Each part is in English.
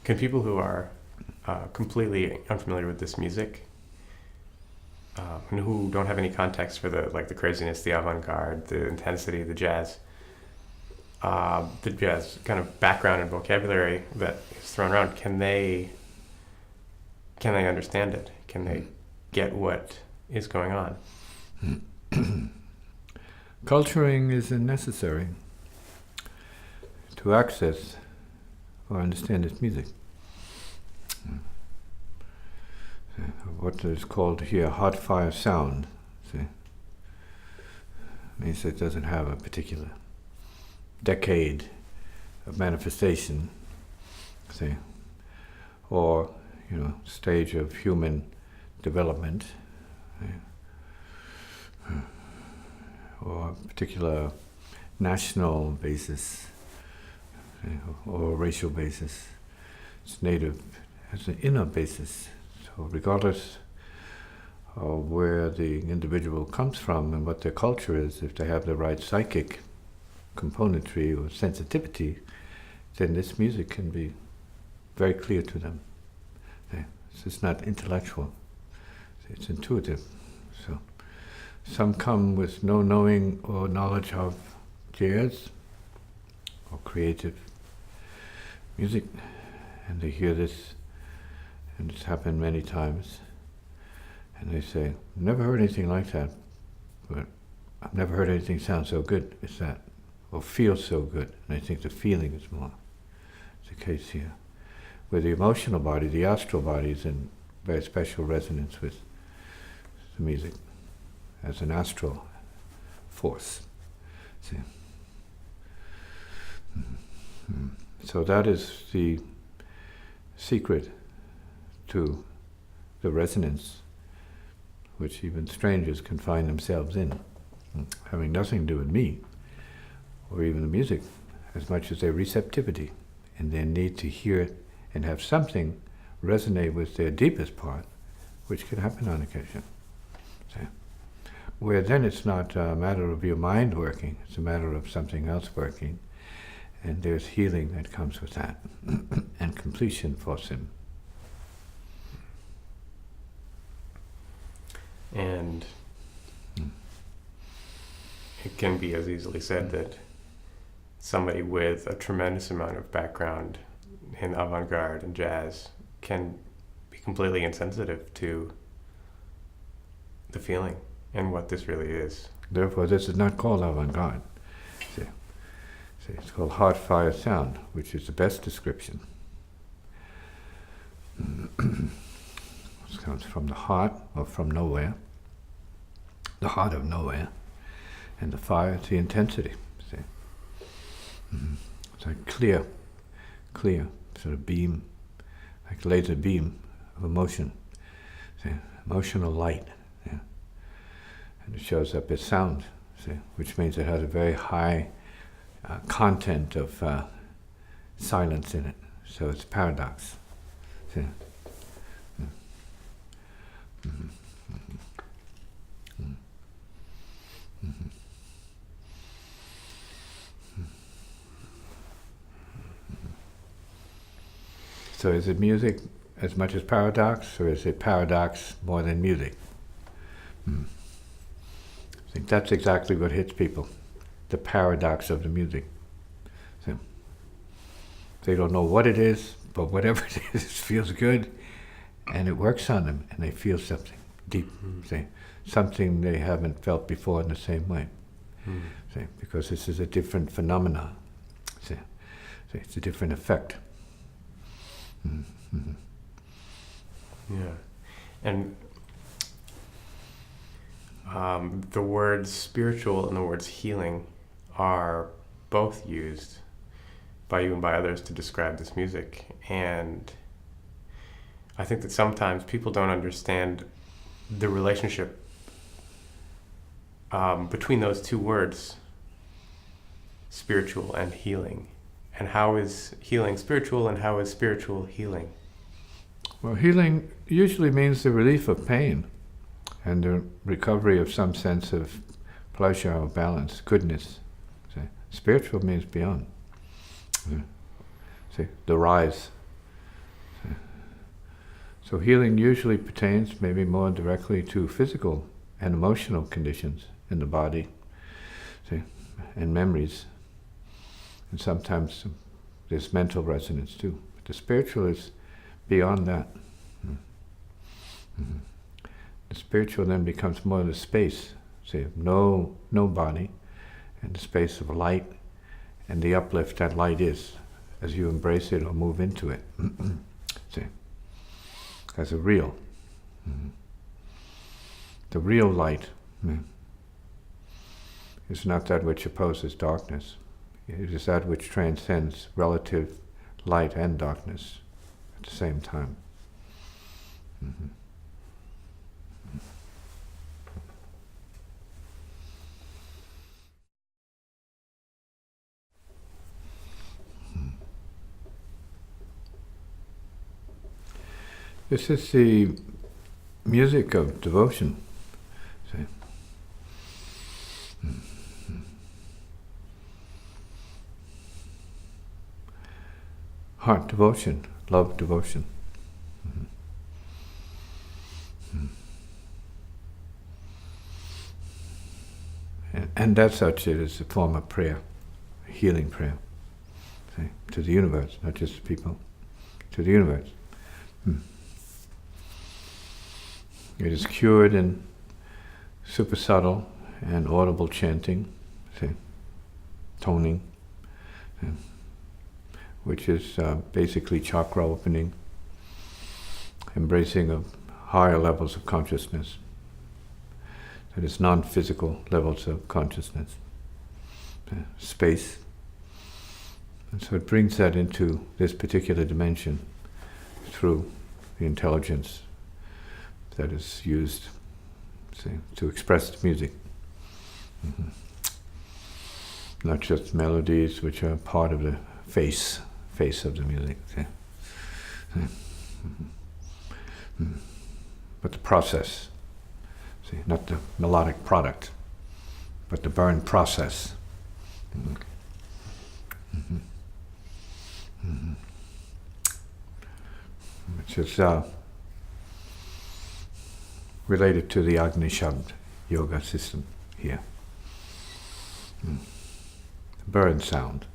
can people who are completely unfamiliar with this music and who don't have any context for the craziness, the avant-garde, the intensity, the jazz kind of background and vocabulary that is thrown around, can they understand it? Can they get what is going on? Culturing is necessary to access or understand its music. What is called here hot fire sound, see, means it doesn't have a particular decade of manifestation, see, or stage of human development, or a particular national basis, or racial basis. It's native, has an inner basis. So regardless of where the individual comes from and what their culture is, if they have the right psychic componentry or sensitivity, then this music can be very clear to them. It's not intellectual, it's intuitive. So some come with no knowing or knowledge of jazz or creative music, and they hear this, and it's happened many times, and they say, never heard anything like that, but I've never heard anything sound so good as that, or feel so good. And I think the feeling is more the case here, where the emotional body, the astral body, is in very special resonance with the music as an astral force. See? Mm-hmm. So that is the secret to the resonance which even strangers can find themselves in, having nothing to do with me or even the music, as much as their receptivity and their need to hear it and have something resonate with their deepest part, which can happen on occasion. See? Where then it's not a matter of your mind working, it's a matter of something else working, and there's healing that comes with that, and completion for him. And it can be as easily said that somebody with a tremendous amount of background in avant-garde and jazz can be completely insensitive to the feeling and what this really is. Therefore, this is not called avant-garde. See, it's called hot fire sound, which is the best description. This comes from the heart, or from nowhere, the heart of nowhere, and the fire is the intensity. See, it's like clear sort of beam, like laser beam of emotion. See, emotional light. Yeah. And it shows up as sound, see, which means it has a very high content of silence in it. So it's a paradox. See? Mm-hmm. Mm-hmm. Mm-hmm. So is it music as much as paradox, or is it paradox more than music? I think that's exactly what hits people, the paradox of the music. So they don't know what it is, but whatever it is, it feels good, and it works on them, and they feel something deep, say, something they haven't felt before in the same way. Say, because this is a different phenomena. Say, it's a different effect. Mm-hmm. Yeah. And the words spiritual and the words healing are both used by you and by others to describe this music. And I think that sometimes people don't understand the relationship between those two words, spiritual and healing. And how is healing spiritual, and how is spiritual healing? Well, healing usually means the relief of pain and the recovery of some sense of pleasure or balance, goodness. Spiritual means beyond. The rise So healing usually pertains maybe more directly to physical and emotional conditions in the body, see, and memories. And sometimes there's mental resonance too. But the spiritual is beyond that. Mm-hmm. The spiritual then becomes more the space, see, no body, and the space of light, and the uplift that light is, as you embrace it or move into it. See, as a real. Mm-hmm. The real light is not that which opposes darkness. It is that which transcends relative light and darkness at the same time. Mm-hmm. This is the music of devotion. See? Heart devotion, love devotion. And as such, it is a form of prayer, a healing prayer, see? To the universe, not just to people, to the universe. It is cured in super subtle and audible chanting, see, toning, which is basically chakra opening, embracing of higher levels of consciousness. That is non-physical levels of consciousness, space. And so it brings that into this particular dimension through the intelligence that is used, see, to express the music. Mm-hmm. Not just melodies which are part of the face of the music. See? Mm-hmm. Mm-hmm. But the process, see, not the melodic product, but the burn process. Mm-hmm. Mm-hmm. Mm-hmm. Which is related to the Agni Shabd yoga system here. Burn sound,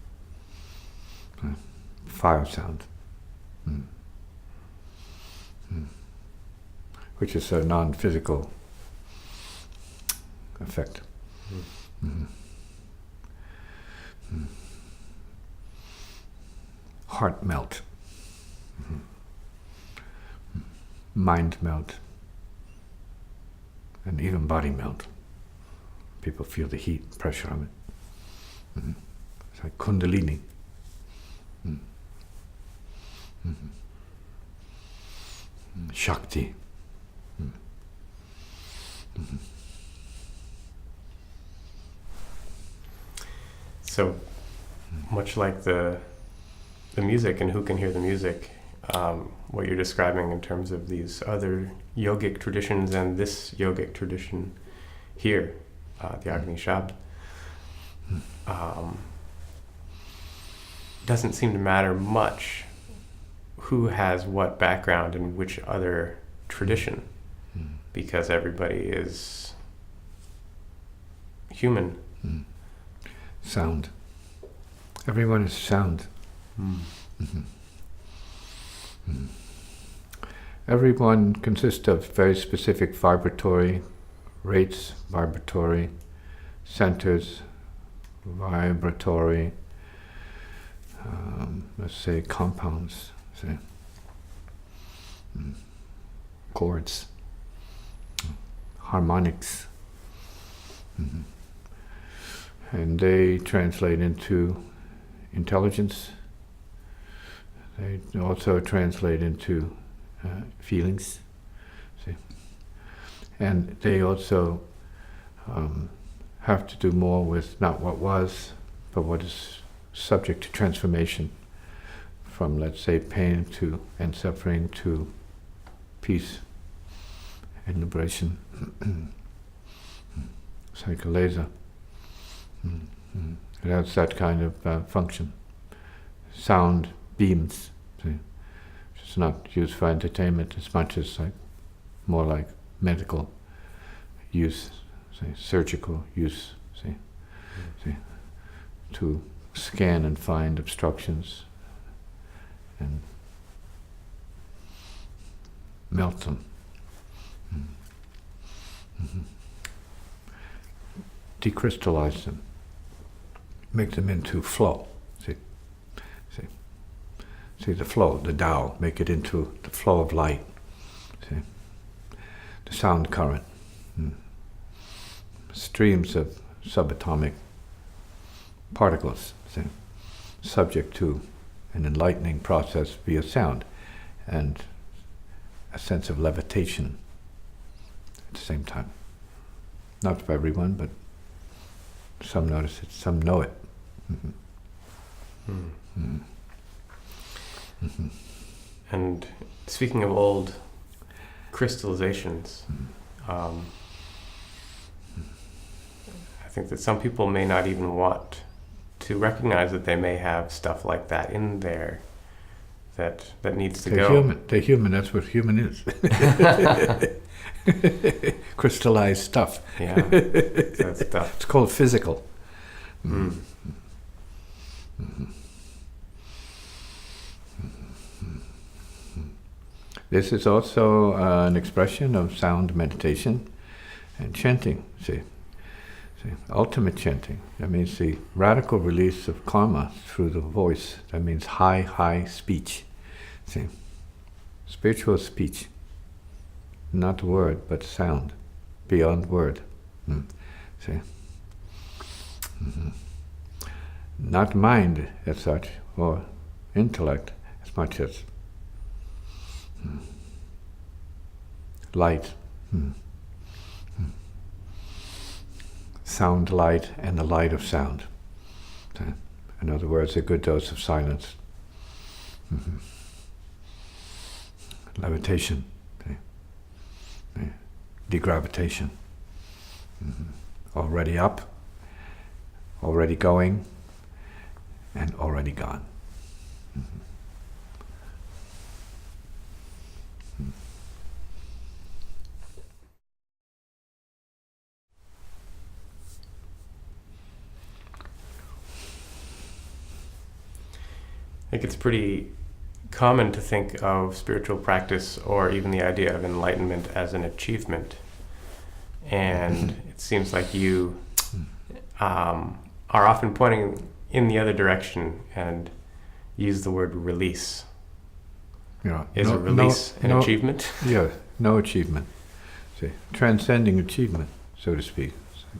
fire sound, which is a non-physical effect. Heart melt, mind melt, and even body melt. People feel the heat, pressure of it. It's like Kundalini. Shakti. So, much like the music and who can hear the music, what you're describing in terms of these other yogic traditions and this yogic tradition here, the Agni Shabd, doesn't seem to matter much who has what background in which other tradition, because everybody is human. Sound. Everyone is sound. Everyone consists of very specific vibratory rates, vibratory centers, vibratory, let's say, compounds, say, chords, harmonics. And they translate into intelligence. They also translate into feelings. See? And they also have to do more with not what was, but what is subject to transformation from, let's say, pain to and suffering to peace and liberation. It's like a laser. It has that kind of function. Sound beams, see, It's not used for entertainment as much as like more like medical use, say surgical use, see, to scan and find obstructions and melt them. Mm-hmm. Decrystallize them, make them into flow. See the flow, the Tao, make it into the flow of light. See, the sound current, streams of subatomic particles, see, subject to an enlightening process via sound, and a sense of levitation at the same time. Not for everyone, but some notice it, some know it. Mm-hmm. Mm-hmm. Mm-hmm. And speaking of old crystallizations, I think that some people may not even want to recognize that they may have stuff like that in there that needs to go. They're human, that's what human is. Crystallized stuff. Yeah, that stuff. It's called physical. Mm. Mm-hmm. This is also an expression of sound meditation and chanting, see, ultimate chanting. That means the radical release of karma through the voice. That means high speech, see, spiritual speech. Not word, but sound, beyond word, see. Mm-hmm. Not mind as such, or intellect as much as light, sound light, and the light of sound. In other words, a good dose of silence. Levitation, degravitation. Already up, already going, and already gone. I think it's pretty common to think of spiritual practice or even the idea of enlightenment as an achievement. And it seems like you are often pointing in the other direction and use the word release. Yeah, Is a release an achievement? Yeah, no achievement. See, transcending achievement, so to speak.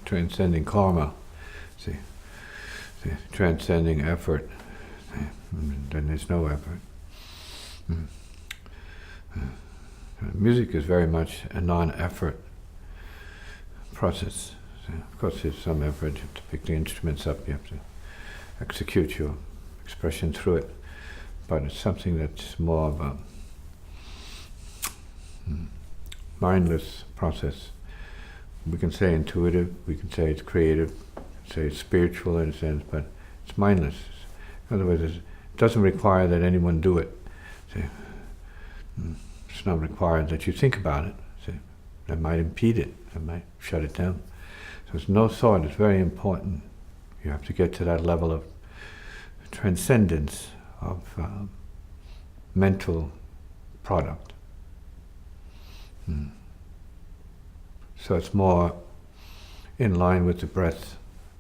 Transcending karma. See, transcending effort. Then there's no effort. Music is very much a non-effort process. Of course, there's some effort. You have to pick the instruments up. You have to execute your expression through it. But it's something that's more of a mindless process. We can say intuitive. We can say it's creative. Say it's spiritual in a sense, but it's mindless. In other words, it doesn't require that anyone do it. See? It's not required that you think about it. See? That might impede it. That might shut it down. So it's no thought. It's very important. You have to get to that level of transcendence of mental product. So it's more in line with the breath,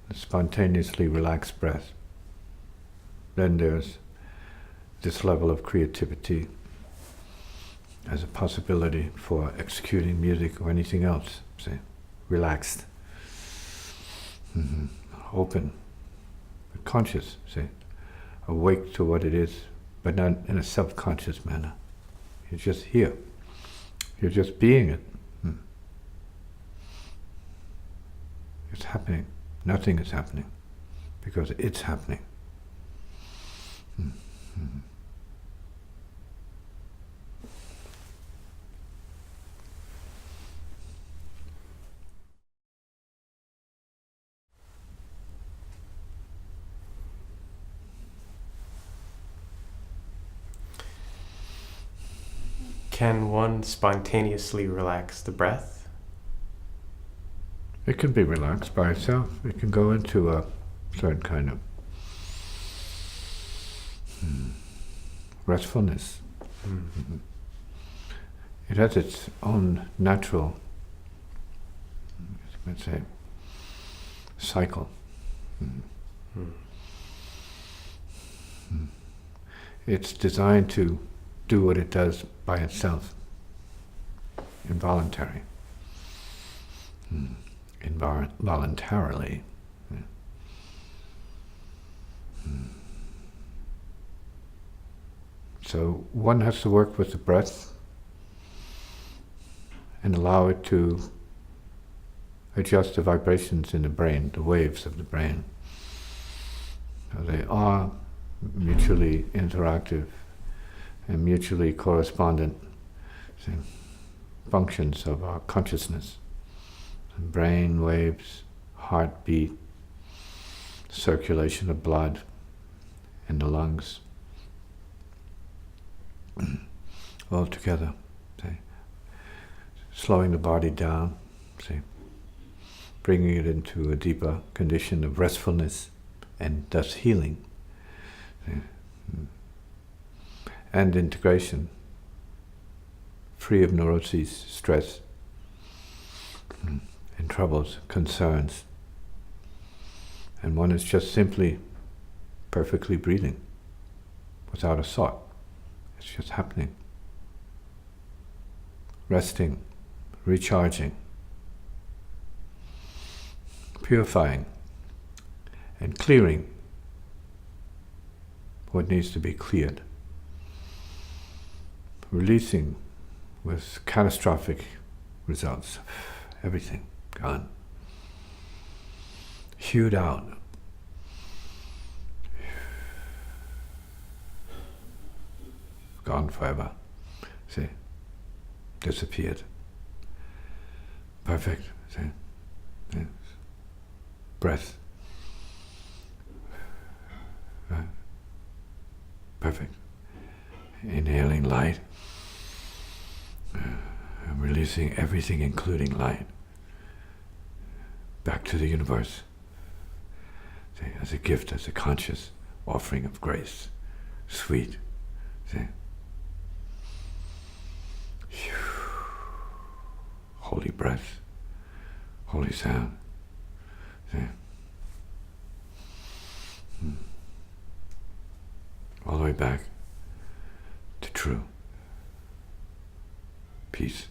the spontaneously relaxed breath. Then there's this level of creativity as a possibility for executing music or anything else, say, relaxed, open, conscious, say, awake to what it is, but not in a self-conscious manner. You're just here. You're just being it. It's happening. Nothing is happening because it's happening. Can one spontaneously relax the breath? It can be relaxed by itself. It can go into a certain kind of restfulness. Mm. It has its own natural, let's say, cycle. Mm. It's designed to do what it does by itself, involuntary, involuntarily. So one has to work with the breath and allow it to adjust the vibrations in the brain, the waves of the brain. So they are mutually interactive and mutually correspondent functions of our consciousness. And brain waves, heartbeat, circulation of blood in the lungs, all together. See? Slowing the body down, see? Bringing it into a deeper condition of restfulness and thus healing. See? And integration, free of neuroses, stress, and troubles, concerns. And one is just simply perfectly breathing, without a thought. It's just happening. Resting, recharging, purifying, and clearing what needs to be cleared. Releasing with catastrophic results. Everything gone. Hewed out. Gone forever. See? Disappeared. Perfect. See? Yes. Breath. Perfect. Inhaling light. Releasing everything, including light, back to the universe. See, as a gift, as a conscious offering of grace. Sweet. See? Holy breath. Holy sound. See? All the way back to true peace.